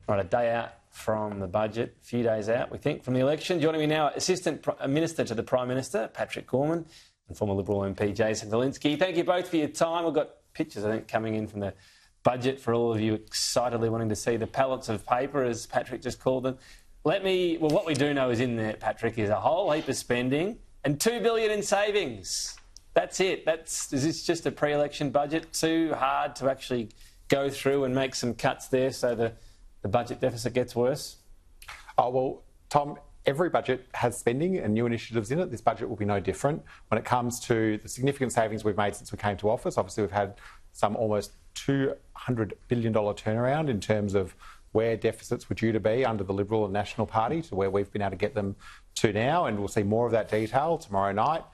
Right, a day out from the budget, a few days out, we think, from the election. Joining me now, Assistant Minister to the Prime Minister, Patrick Gorman, and former Liberal MP, Jason Falinski. Thank you both for your time. We've got pictures, I think, coming in from the budget for all of you excitedly wanting to see the pallets of paper, as Patrick just called them. What we do know is in there, Patrick, is a whole heap of spending and $2 billion in savings. That's it. Is this just a pre-election budget? Too hard to actually go through and make some cuts there so the budget deficit gets worse? Oh, well, Tom, every budget has spending and new initiatives in it. This budget will be no different. When it comes to the significant savings we've made since we came to office, obviously we've had some almost $200 billion turnaround in terms of where deficits were due to be under the Liberal and National Party to where we've been able to get them to now, and we'll see more of that detail tomorrow night.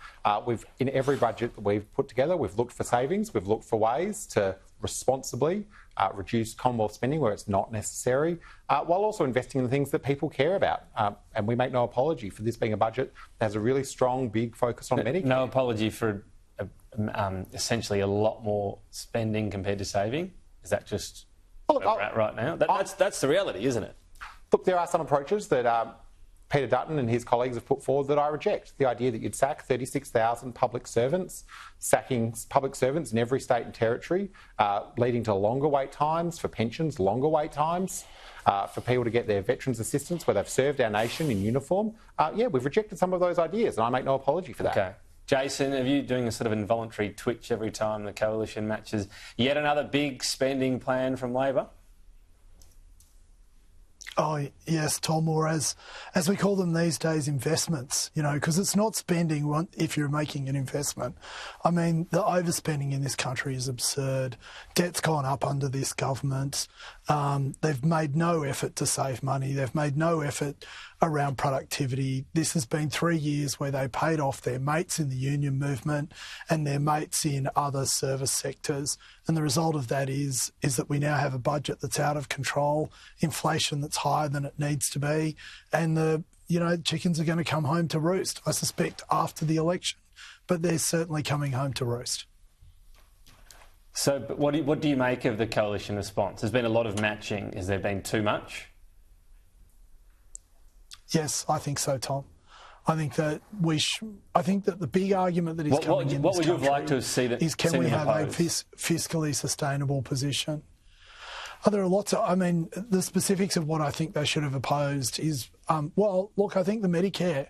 In every budget that we've put together, we've looked for savings, we've looked for ways to responsibly reduce Commonwealth spending where it's not necessary, while also investing in the things that people care about. And we make no apology for this being a budget that has a really strong, big focus on Medicare. No apology for essentially a lot more spending compared to saving? Is that just where we're at right now? That's the reality, isn't it? Look, there are some approaches that Peter Dutton and his colleagues have put forward that I reject. The idea that you'd sack 36,000 public servants, sacking public servants in every state and territory, leading to longer wait times for pensions, longer wait times for people to get their veterans assistance where they've served our nation in uniform. We've rejected some of those ideas, and I make no apology for that. Okay. Jason, are you doing a sort of involuntary twitch every time the coalition matches yet another big spending plan from Labor? Oh, yes, Tom, or as we call them these days, investments, because it's not spending if you're making an investment. I mean, the overspending in this country is absurd. Debt's gone up under this government. They've made no effort to save money. They've made no effort around productivity. This has been 3 years where they paid off their mates in the union movement and their mates in other service sectors. And the result of that is that we now have a budget that's out of control, inflation that's higher than it needs to be, and the chickens are going to come home to roost, I suspect, after the election. But they're certainly coming home to roost. So what do you make of the coalition response? There's been a lot of matching. Has there been too much? Yes, I think so, Tom. I think that the big argument that is coming in this country would you have liked to have seen is can we have a fiscally sustainable position? There are lots of, the specifics of what I think they should have opposed is, I think the Medicare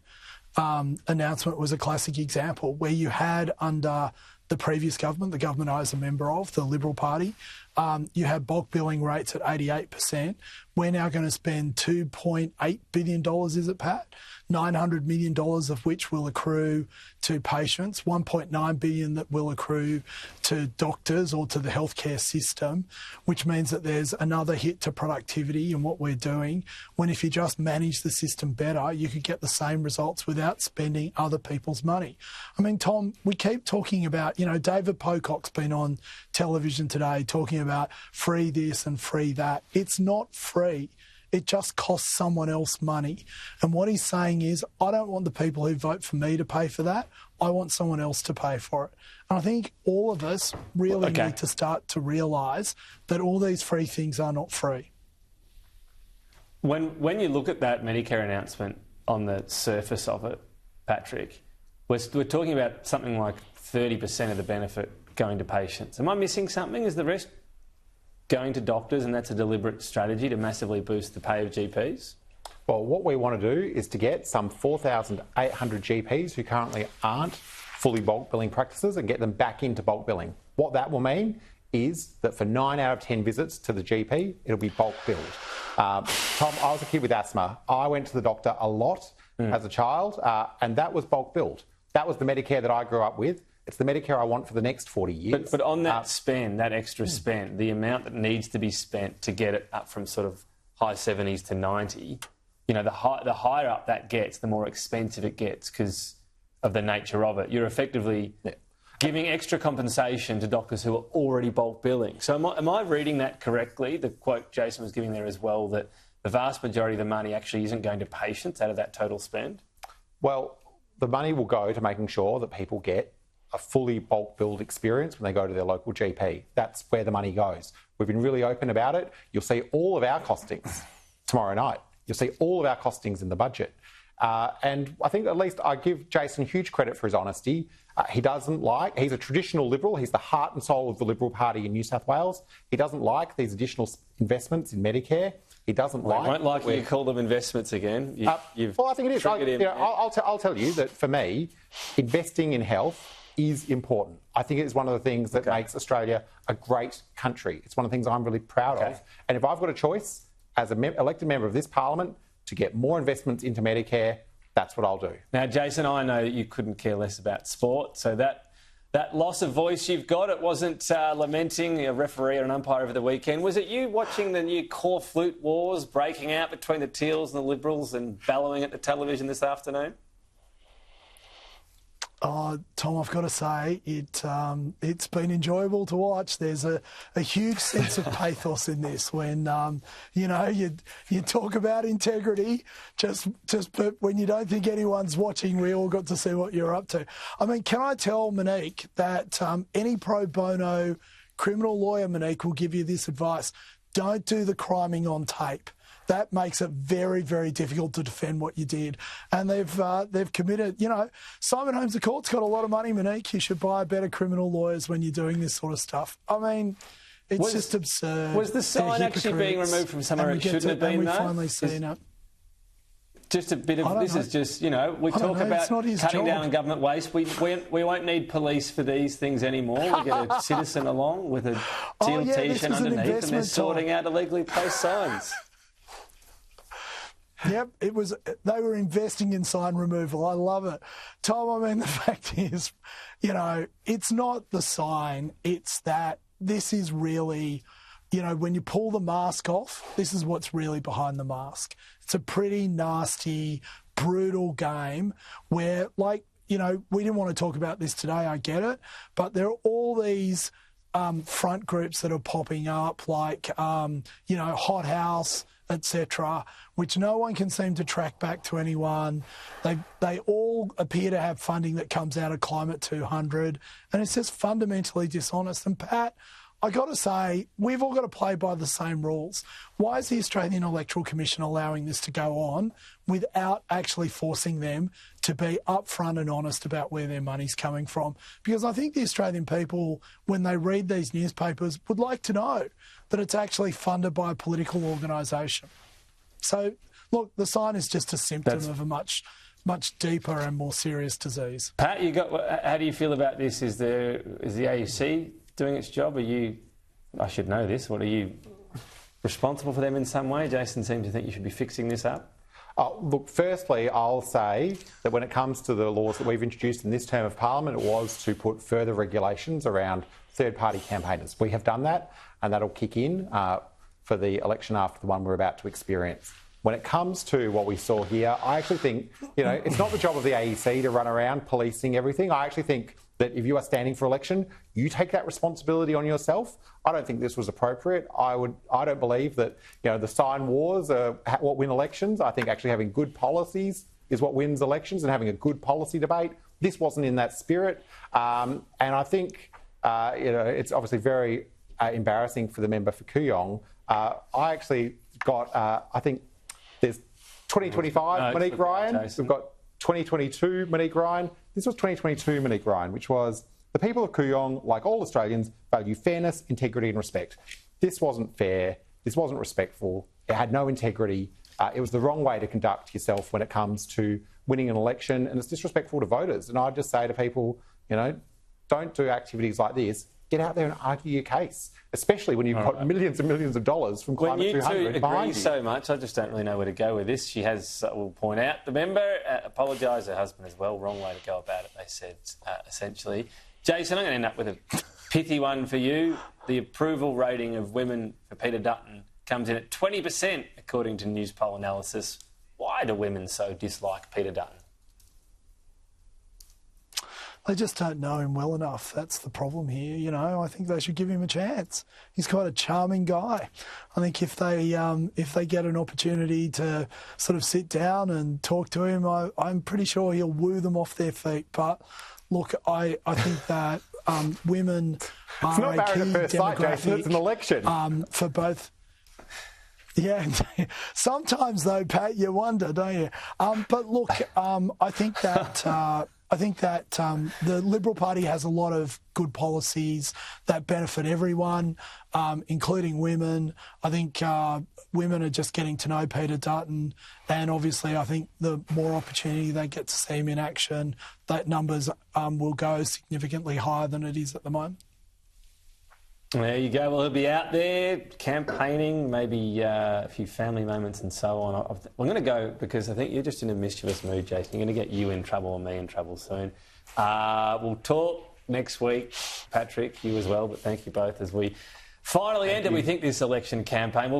announcement was a classic example where you had under the previous government, the government I was a member of, the Liberal Party, you had bulk billing rates at 88%. We're now going to spend $2.8 billion, is it, Pat? $900 million of which will accrue to patients, $1.9 billion that will accrue to doctors or to the healthcare system, which means that there's another hit to productivity in what we're doing, when if you just manage the system better, you could get the same results without spending other people's money. Tom, we keep talking about, David Pocock's been on television today talking about free this and free that. It's not free. It just costs someone else money. And what he's saying is, I don't want the people who vote for me to pay for that. I want someone else to pay for it. And I think all of us really need to start to realise that all these free things are not free. When you look at that Medicare announcement on the surface of it, Patrick, we're talking about something like 30% of the benefit going to patients. Am I missing something? Is the rest going to doctors, and that's a deliberate strategy to massively boost the pay of GPs? Well, what we want to do is to get some 4,800 GPs who currently aren't fully bulk billing practices and get them back into bulk billing. What that will mean is that for 9 out of 10 visits to the GP, it'll be bulk billed. Tom, I was a kid with asthma. I went to the doctor a lot as a child, and that was bulk billed. That was the Medicare that I grew up with. It's the Medicare I want for the next 40 years. But on that spend, that extra spend, the amount that needs to be spent to get it up from sort of high 70s to 90, the higher up that gets, the more expensive it gets because of the nature of it. You're effectively giving extra compensation to doctors who are already bulk billing. So am I reading that correctly, the quote Jason was giving there as well, that the vast majority of the money actually isn't going to patients out of that total spend? Well, the money will go to making sure that people get a fully bulk billed experience when they go to their local GP. That's where the money goes. We've been really open about it. You'll see all of our costings tomorrow night. You'll see all of our costings in the budget. And I think at least I give Jason huge credit for his honesty. He's a traditional Liberal. He's the heart and soul of the Liberal Party in New South Wales. He doesn't like these additional investments in Medicare. He doesn't like... I won't like when you call them investments again. Well, I think it is. I'll tell you that for me, investing in health is important. I think it is one of the things that makes Australia a great country. It's one of the things I'm really proud of. And if I've got a choice as an elected member of this parliament to get more investments into Medicare, that's what I'll do. Now, Jason, I know that you couldn't care less about sport, so that loss of voice you've got, it wasn't lamenting a referee or an umpire over the weekend. Was it you watching the new core flute wars breaking out between the Teals and the Liberals and bellowing at the television this afternoon? Oh, Tom, I've got to say, it's been enjoyable to watch. There's a huge sense of pathos in this when, you talk about integrity, but when you don't think anyone's watching, we all got to see what you're up to. I mean, can I tell Monique that any pro bono criminal lawyer, Monique, will give you this advice. Don't do the criming on tape. That makes it very, very difficult to defend what you did. And they've committed, Simon Holmes, the court's got a lot of money, Monique. You should buy better criminal lawyers when you're doing this sort of stuff. I mean, it's just absurd. Was the sign actually being removed from somewhere it shouldn't have been, though? We've finally seen it. Just a bit of, this is just, we talk about cutting down on government waste. We won't need police for these things anymore. We get a citizen along with a Teal T-shirt underneath and they're sorting out illegally placed signs. Yep, they were investing in sign removal. I love it. Tom, I mean, the fact is, it's not the sign, it's that this is really, when you pull the mask off, this is what's really behind the mask. It's a pretty nasty, brutal game where, we didn't want to talk about this today, I get it, but there are all these front groups that are popping up, Hot House, etc., which no one can seem to track back to anyone. They all appear to have funding that comes out of Climate 200, and it's just fundamentally dishonest. And Pat, I got to say, we've all got to play by the same rules. Why is the Australian Electoral Commission allowing this to go on without actually forcing them to be upfront and honest about where their money's coming from? Because I think the Australian people, when they read these newspapers, would like to know that it's actually funded by a political organisation. So, look, the sign is just a symptom of a much deeper and more serious disease. Pat, how do you feel about this? Is the AUC doing its job? I should know this, are you responsible for them in some way? Jason seems to think you should be fixing this up. Look, firstly, I'll say that when it comes to the laws that we've introduced in this term of Parliament, it was to put further regulations around third-party campaigners. We have done that, and that'll kick in for the election after the one we're about to experience. When it comes to what we saw here, I actually think, it's not the job of the AEC to run around policing everything. I actually think that if you are standing for election, you take that responsibility on yourself. I don't think this was appropriate. I don't believe that, the sign wars are what win elections. I think actually having good policies is what wins elections and having a good policy debate. This wasn't in that spirit. And I think, it's obviously very embarrassing for the member for Kooyong. I actually got, I think there's 2025 Monique Ryan. We've got 2022 Monique Ryan. This was 2022 Monique Ryan, which was the people of Kooyong, like all Australians, value fairness, integrity and respect. This wasn't fair. This wasn't respectful. It had no integrity. It was the wrong way to conduct yourself when it comes to winning an election, and it's disrespectful to voters. And I'd just say to people, don't do activities like this. Get out there and argue your case, especially when you've got millions and millions of dollars from Climate 200 behind you. When you two agree so much, I just don't really know where to go with this. She has, we'll point out, the member apologised, her husband as well. Wrong way to go about it, they said, essentially. Jason, I'm going to end up with a pithy one for you. The approval rating of women for Peter Dutton comes in at 20%, according to News Poll analysis. Why do women so dislike Peter Dutton? They just don't know him well enough. That's the problem here. I think they should give him a chance. He's quite a charming guy. I think if they get an opportunity to sort of sit down and talk to him, I'm pretty sure he'll woo them off their feet. But look, I think that women It's are not a married key at first sight, Jason. It's an election. For both. Yeah, sometimes though, Pat, you wonder, don't you? But look, I think that the Liberal Party has a lot of good policies that benefit everyone, including women. I think women are just getting to know Peter Dutton, and obviously I think the more opportunity they get to see him in action, that numbers will go significantly higher than it is at the moment. There you go. Well, he'll be out there campaigning, maybe a few family moments and so on. I'm going to go because I think you're just in a mischievous mood, Jason. You're going to get you in trouble and me in trouble soon. We'll talk next week. Patrick, you as well, but thank you both as we finally end, we think, this election campaign.